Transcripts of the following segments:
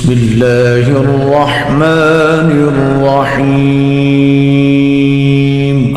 بسم اللہ الرحمن الرحیم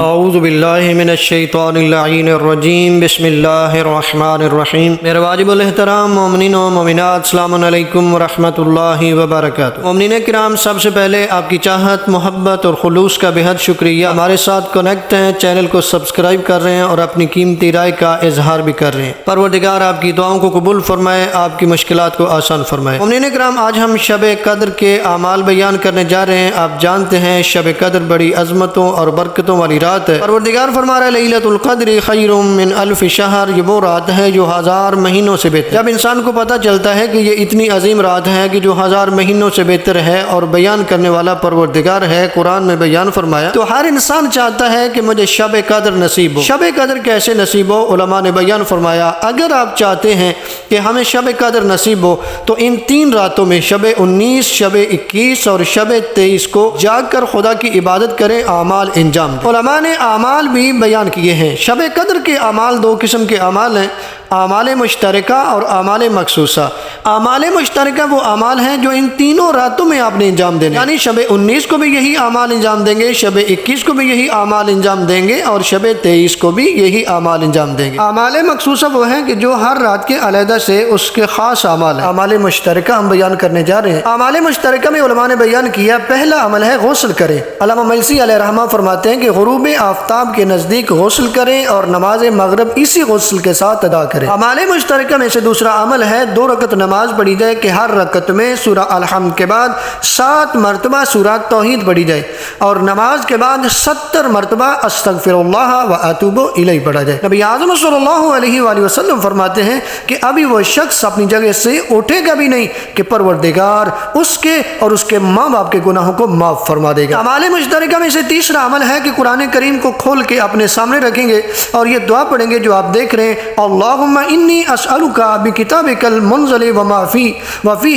اعوذ باللہ من الشیطان اللعین الرجیم بسم اللہ الرحمن الرحیم۔ میرے واجب الاحترام مومنین و مومنات، السلام علیکم ورحمۃ اللہ وبرکاتہ۔ مومنین کرام، سب سے پہلے آپ کی چاہت، محبت اور خلوص کا بہت شکریہ۔ ہمارے ساتھ کنیکٹ ہیں، چینل کو سبسکرائب کر رہے ہیں اور اپنی قیمتی رائے کا اظہار بھی کر رہے ہیں۔ پروردگار آپ کی دعاؤں کو قبول فرمائے، آپ کی مشکلات کو آسان فرمائے۔ مومنین کرام، آج ہم شب قدر کے اعمال بیان کرنے جا رہے ہیں۔ آپ جانتے ہیں شب قدر بڑی عظمتوں اور برکتوں والی رات ہے۔ پروردگار فرما رہا ہے لیلۃ القدر خیر من الف شہر، یہ وہ رات ہے جو 1000 مہینوں سے بہتر۔ جب انسان کو پتہ چلتا ہے کہ یہ اتنی عظیم رات ہے کہ جو 1000 مہینوں سے بہتر ہے اور بیان کرنے والا پروردگار ہے، قرآن میں بیان فرمایا، تو ہر انسان چاہتا ہے کہ مجھے شب قدر نصیب ہو۔ شب قدر کیسے نصیب ہو؟ علماء نے بیان فرمایا، اگر آپ چاہتے ہیں کہ ہمیں شب قدر نصیب ہو تو ان 3 راتوں میں شب 19، شب 21 اور شب 23 کو جاگ کر خدا کی عبادت کریں، اعمال انجام دیں۔ علماء نے اعمال بھی بیان کیے ہیں۔ شب قدر کے اعمال 2 قسم کے اعمال ہیں، اعمال مشترکہ اور اعمال مخصوصہ۔ اعمال مشترکہ وہ اعمال ہیں جو ان تینوں راتوں میں آپ نے انجام دینے، یعنی شب 19 کو بھی یہی اعمال انجام دیں گے، شب 21 کو بھی یہی اعمال انجام دیں گے اور شب 23 کو بھی یہی اعمال انجام دیں گے۔ اعمال مخصوصہ وہ ہیں کہ جو ہر رات کے علیحدہ سے اس کے خاص اعمال ہیں۔ اعمال مشترکہ ہم بیان کرنے جا رہے ہیں۔ اعمال مشترکہ میں علماء نے بیان کیا، پہلا عمل ہے غسل کریں۔ علامہ ملسی علیہ رحمہ فرماتے ہیں کہ غروب آفتاب کے نزدیک غسل کریں اور نماز مغرب اسی غسل کے ساتھ ادا کریں۔ اعمال مشترکہ میں سے دوسرا عمل ہے 2 رکعت نماز پڑھی جائے کہ ہر رکعت میں سورہ الحمد کے بعد 7 مرتبہ سورہ توحید پڑھی جائے اور نماز کے بعد 70 مرتبہ استغفر اللہ و اتوب الیہ پڑھا جائے۔ نبی اعظم صلی اللہ علیہ وآلہ وسلم فرماتے ہیں کہ ابھی وہ شخص اپنی جگہ سے اٹھے گا بھی نہیں کہ پروردگار اس کے اور اس کے ماں باپ کے گناہوں کو معاف فرما دے گا۔ اعمال مشترکہ میں سے تیسرا عمل ہے کہ قرآن کریم کو کھول کے اپنے سامنے رکھیں گے اور یہ دعا پڑھیں گے جو آپ دیکھ رہے ہیں، اللہم انی اسألک بکتابک المنزل وما فی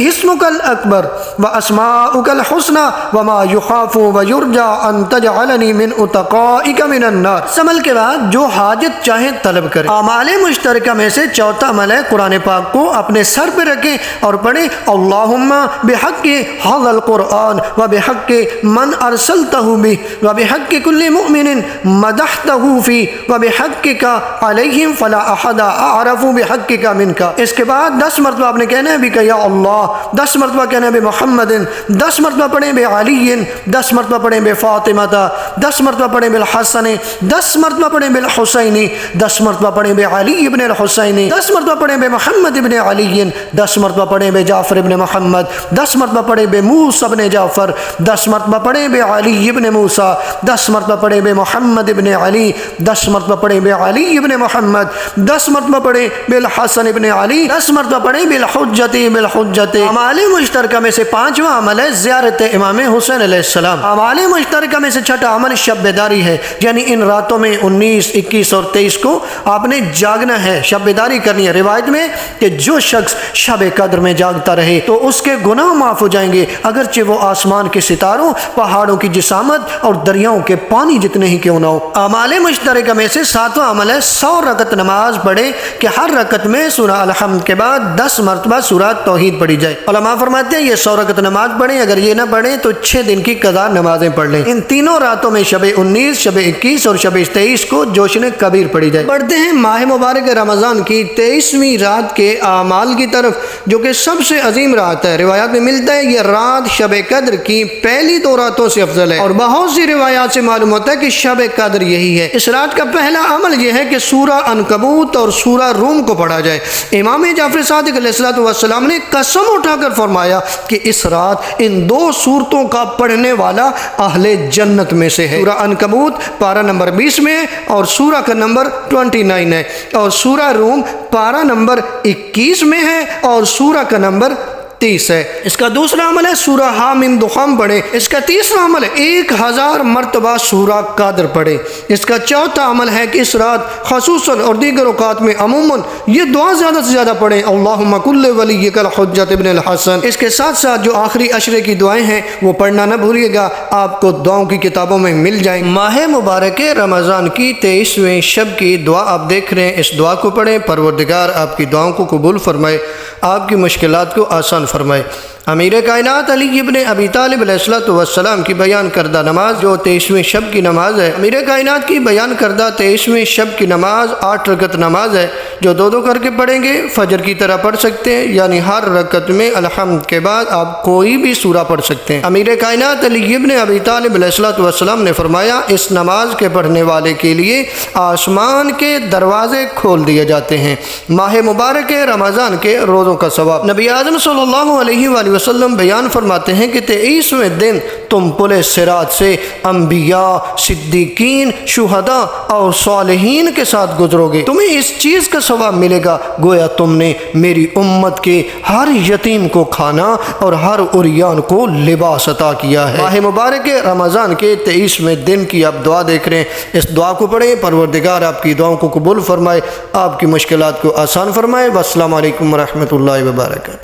اسمک الاکبر واسماؤک الحسنى وما یخاف ویرجى ان تجعلنی من اتقائک من النار۔ اس عمل کے بعد جو حاجت چاہیں طلب کریں۔ اعمال مشترکہ میں سے چوتھا عمل ہے قرآن پاک کو اپنے سر پہ رکھیں اور پڑھیں، اللہم بحق ھذا القرآن وبحق من ارسلتہ بہ وبحق کل مؤمن مدحتہ فی وبحقک علیہم فلا احد اعرف بحقک منک۔ اس کے بعد 10 مرتبہ آپ نے کہنا ہے بک یا اللہ، 10 مرتبہ کہنا ہے بمحمد، 10 مرتبہ پڑھیں بعلی، 10 مرتبہ پڑھیں بفاطمہ، 10 مرتبہ پڑھیں بالحسن، 10 مرتبہ پڑھیں بالحسین، 10 مرتبہ پڑھیں بعلی ابن الحسین، 10 مرتبہ پڑھیں بمحمد ابن علی، 10 مرتبہ پڑھیں بجعفر ابن محمد، 10 مرتبہ پڑھیں بموسیٰ ابن جعفر، 10 مرتبہ پڑھیں بعلی ابن موسیٰ، 10 مرتبہ پڑھیں بمحمد ابن علی، 10 مرتبہ پڑھیں بعلی ابن محمد، 10 مرتبہ پڑھیں بالحسن ابن علی، 10 مرتبہ پڑھیں بالحجت۔ اعمال مشترکہ میں سے 5واں عمل ہے زیارت امام حسین علیہ السلام۔ اعمال مشترکہ میں سے 6واں عمل شب بیداری ہے، یعنی ان راتوں میں 19، 21 اور 23 کو آپ نے جاگنا ہے، شب بیداری کرنی ہے۔ روایت میں کہ جو شخص شب قدر میں جاگتا رہے تو اس کے گناہ معاف ہو جائیں گے، اگرچہ وہ آسمان کے ستاروں، پہاڑوں کی جسامت اور دریاؤں کے پانی جتنے ہی کیوں نہ ہو۔ اعمال مشترکہ میں سے 7واں عمل ہے 100 رکعت نماز پڑھیں کہ ہر رکعت میں سورہ الحمد کے بعد 10 مرتبہ سورہ توحید پڑھی جائے۔ علماء فرماتے ہیں یہ 100 رکعت نماز پڑھیں، اگر یہ نہ پڑھیں تو 6 دن کی قضا نمازیں پڑھ لیں۔ ان تینوں راتوں میں شب 19، شب 21 اور شب 23 کو جوشن کبیر پڑھی جائے۔ بڑھتے ہیں ماہ مبارک رمضان کی 23ویں رات کے اعمال کی طرف، جو کہ سب سے عظیم رات ہے۔ روایات میں ملتا ہے یہ رات شب قدر کی پہلی 2 راتوں سے افضل ہے اور بہت سی روایات سے معلوم ہوتا ہے کہ شب قدر یہی ہے۔ اس رات کا پہلا عمل یہ ہے کہ سورہ عنکبوت اور سورہ روم کو پڑھا جائے۔ امام جعفر صادق علیہ السلام نے قسم اٹھا کر فرمایا کہ اس رات ان 2 سورتوں کا پڑھنے والا اہل جنت میں سے ہے۔ سورہ عنکبوت پارہ نمبر 20 میں ہے اور سورہ کا نمبر 29 ہے، اور سورہ روم پارہ نمبر 21 میں ہے اور سورہ کا نمبر 30 ہے۔ اس کا دوسرا عمل ہے سورہ حامیم دخان پڑھیں۔ اس کا تیسرا عمل ہے 1000 مرتبہ سورہ قادر پڑھیں۔ اس کا چوتھا عمل ہے کہ اس رات خصوصاً اور دیگر اوقات میں عموماً یہ دعا زیادہ سے زیادہ پڑھیں، اللہم کل ولیک الحجۃ ابن الحسن۔ اس کے ساتھ ساتھ جو آخری عشرے کی دعائیں ہیں وہ پڑھنا نہ بھولیے گا، آپ کو دعاؤں کی کتابوں میں مل جائیں۔ ماہ مبارک رمضان کی 23ویں شب کی دعا آپ دیکھ رہے ہیں، اس دعا کو پڑھیں، پروردگار آپ کی دعاؤں کو قبول فرمائے، آپ کی مشکلات کو آسان فرمائے۔ امیر کائنات علی ابن ابی طالب علیہ السلام کی بیان کردہ نماز جو 23ویں شب کی نماز ہے، امیر کائنات کی بیان کردہ 23ویں شب کی نماز 8 رکعت نماز ہے جو دو کر کے پڑھیں گے، فجر کی طرح پڑھ سکتے ہیں، یعنی ہر رکعت میں الحمد کے بعد آپ کوئی بھی سورہ پڑھ سکتے ہیں۔ امیر کائنات علی ابن ابی طالب علیہ السلام نے فرمایا اس نماز کے پڑھنے والے کے لیے آسمان کے دروازے کھول دیے جاتے ہیں۔ ماہ مبارک رمضان کے روزوں کا ثواب۔ نبی اعظم صلی اللہ علیہ وآلہ وسلم بیان فرماتے ہیں کہ 23ویں دن تم پل صراط سے انبیاء، صدیقین، شہداء اور صالحین کے ساتھ گزرو گے، تمہیں اس چیز کا ثواب ملے گا گویا تم نے میری امت کے ہر یتیم کو کھانا اور ہر عریان کو لباس عطا کیا ہے۔ ماہ مبارک رمضان کے 23ویں دن کی آپ دعا دیکھ رہے ہیں، اس دعا کو پڑھیں، پروردگار آپ کی دعاؤں کو قبول فرمائے، آپ کی مشکلات کو آسان فرمائے۔ والسلام علیکم ورحمۃ اللہ وبرکاتہ۔